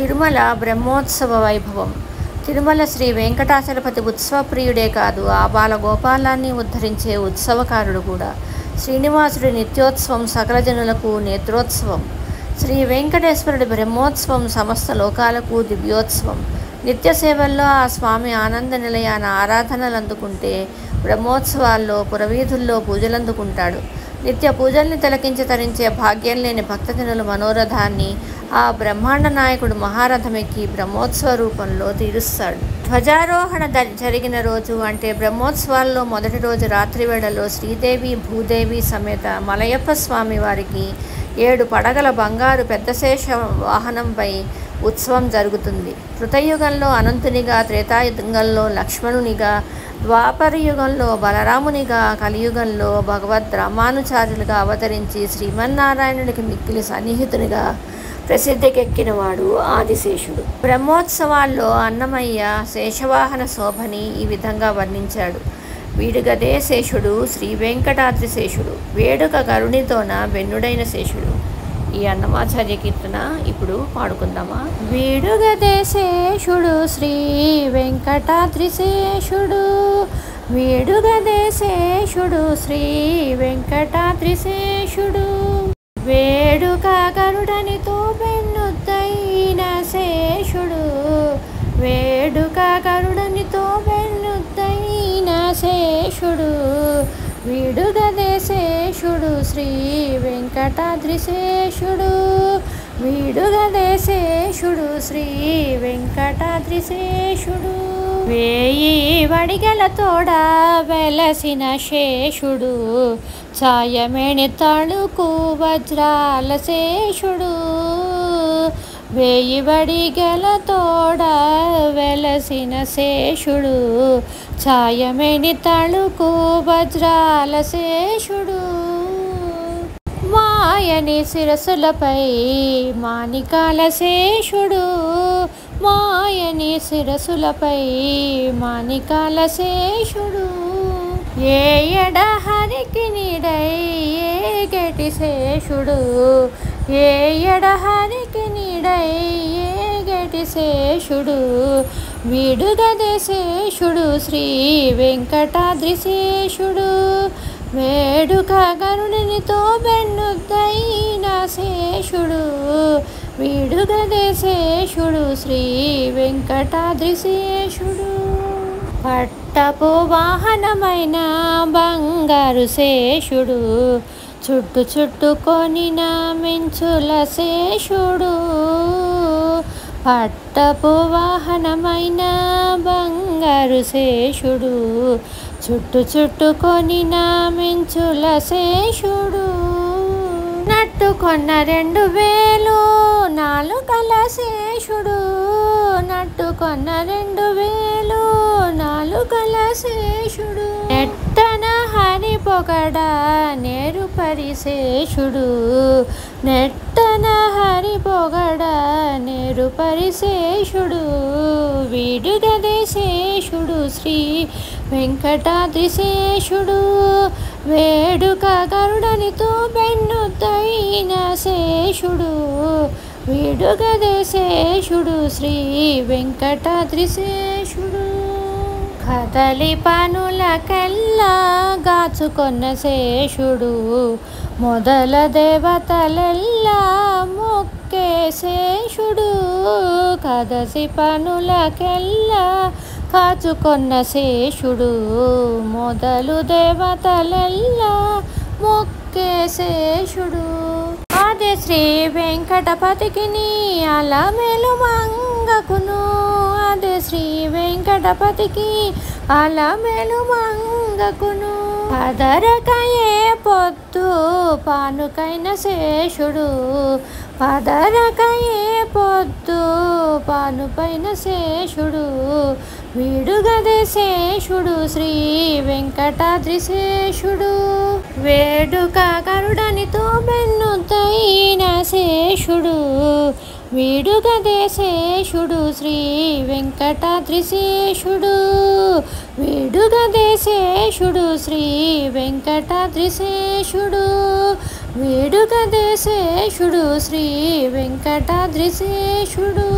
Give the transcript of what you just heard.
తిరుమల బ్రహ్మోత్సవ వైభవం. తిరుమల శ్రీ వెంకటాచలపతి ఉత్సవప్రియుడే కాదు, ఆ బాల గోపాలాన్ని ఉద్ధరించే ఉత్సవకారుడు కూడా. శ్రీనివాసుడి నిత్యోత్సవం సకల జనులకు నేత్రోత్సవం. శ్రీ వెంకటేశ్వరుడి బ్రహ్మోత్సవం సమస్త లోకాలకు దివ్యోత్సవం. నిత్య సేవల్లో ఆ స్వామి ఆనంద నిలయాన ఆరాధనలు అందుకుంటే, బ్రహ్మోత్సవాల్లో పురవీధుల్లో పూజలందుకుంటాడు. నిత్య పూజల్ని తిలకించి తరించే భాగ్యం లేని భక్తజనుల మనోరథాన్ని ఆ బ్రహ్మాండ నాయకుడు మహారథమెక్కి బ్రహ్మోత్సవ రూపంలో తీరుస్తాడు. ధ్వజారోహణ జరిగిన రోజు అంటే బ్రహ్మోత్సవాల్లో మొదటి రోజు రాత్రి వేళలో శ్రీదేవి భూదేవి సమేత మలయప్ప స్వామి వారికి 7 పడగల బంగారు పెద్దశేష వాహనంపై ఉత్సవం జరుగుతుంది. కృతయుగంలో అనంతునిగా, త్రేతాయుగంలో లక్ష్మణునిగా, ద్వాపర యుగంలో బలరామునిగా, కలియుగంలో భగవద్ రామానుచార్యులుగా అవతరించి శ్రీమన్నారాయణుడికి మిక్కిలి సన్నిహితునిగా ప్రసిద్ధికెక్కినవాడు ఆదిశేషుడు. బ్రహ్మోత్సవాల్లో అన్నమయ్య శేషవాహన శోభని ఈ విధంగా వర్ణించాడు. వీడుగదే శేషుడు శ్రీ వెంకటాద్రి శేషుడు, వేడుక కరుణితోన వెన్నుడైన శేషుడు. ఈ అన్నమాచార్య కీర్తన ఇప్పుడు పాడుకుందామా? వీడుగదే శేషుడు శ్రీ వెంకటాద్రి శేషుడు, వీడుగదే శేషుడు శ్రీ వెంకటాద్రి శేషుడు, వేడుక గరుడనితో వెన్నుద్దైన శేషుడు, వేడుక గరుడనితో వెన్నుద్దైన శేషుడు, వీడుగదే శేషుడు శ్రీ వెంకటాద్రి శేషుడు, వీడుగదే శేషుడు శ్రీ వెంకటాద్రి శేషుడు, వేయి వడిగల తోడ వెలసిన శేషుడు, ఛాయమేణి తళుకు వజ్రాల శేషుడు, వేయి వడిగల తోడ వెలసిన శేషుడు, ఛాయమేణి తళుకు వజ్రాల శేషుడు, మాయని శిరసులపై మాణికాల శేషుడు, మాయని శిరసులపై మాణికాల శేషుడు, ఏ ఎడహరికి నీడై ఏగటి శేషుడు, ఏ ఎడహరికి నీడై ఏగటి శేషుడు, వీడుగదే శేషుడు శ్రీ వెంకటాద్రి శేషుడు, వేడుక గరుడినితో వెన్నుద్దైన శేషుడు, వీడుగదే శేషుడు శ్రీ వెంకటాద్రి శేషుడు, పట్టపు వాహనమైన బంగారు శేషుడు, చుట్టు చుట్టుకొనిన మెంచుల శేషుడు, పట్టపు వాహనమైన బంగారు శేషుడు, చుట్టు చుట్టుకొనిన మెంచుల శేషుడు, నట్టుకొన్న 2000 నాలుకల శేషుడు, నట్టుకొన్న 2000 నాలుకల శేషుడు, నెట్టన హరి పొగడ నేరు పరిశేషుడు, నెట్టన హరి పొగడ నేరు పరిశేషుడు, వీడుగదే శేషుడు శ్రీ వెంకటాద్రి శేషుడు, వేడుక గరుడనితో వెన్నుద్దైన శేషుడు, వీడుగదే శేషుడు శ్రీ వెంకటాద్రి శేషుడు, కదలి పనులకెల్లా గాచుకొన్న శేషుడు, మొదల దేవతలెల్లా మొక్కే శేషుడు, కదసి పనులకెల్లా కాచుకొన్న శేషుడు, మొదలు దేవతలెల్లా మొక్కే శేషుడు, ఆది శ్రీ వెంకటపతికి అలమేలు మంగకును, ఆది శ్రీ వెంకటపతికి అలమేలు మంగకును, పదరకయే పొద్దు పానుకైన శేషుడు, పదరకయే పొద్దు పానుపైన శేషుడు, వీడుగదే శేషుడు శ్రీ వెంకటాద్రి శేషుడు, వేడుక గరుడనితో వెన్నుద్దైన శేషుడు, వీడుగదే శేషుడు శ్రీ వెంకటాద్రి శేషుడు, వీడుగదే శేషుడు శ్రీ వెంకటాద్రి శేషుడు, వీడుగదే శేషుడు శ్రీ వెంకటాద్రి శేషుడు.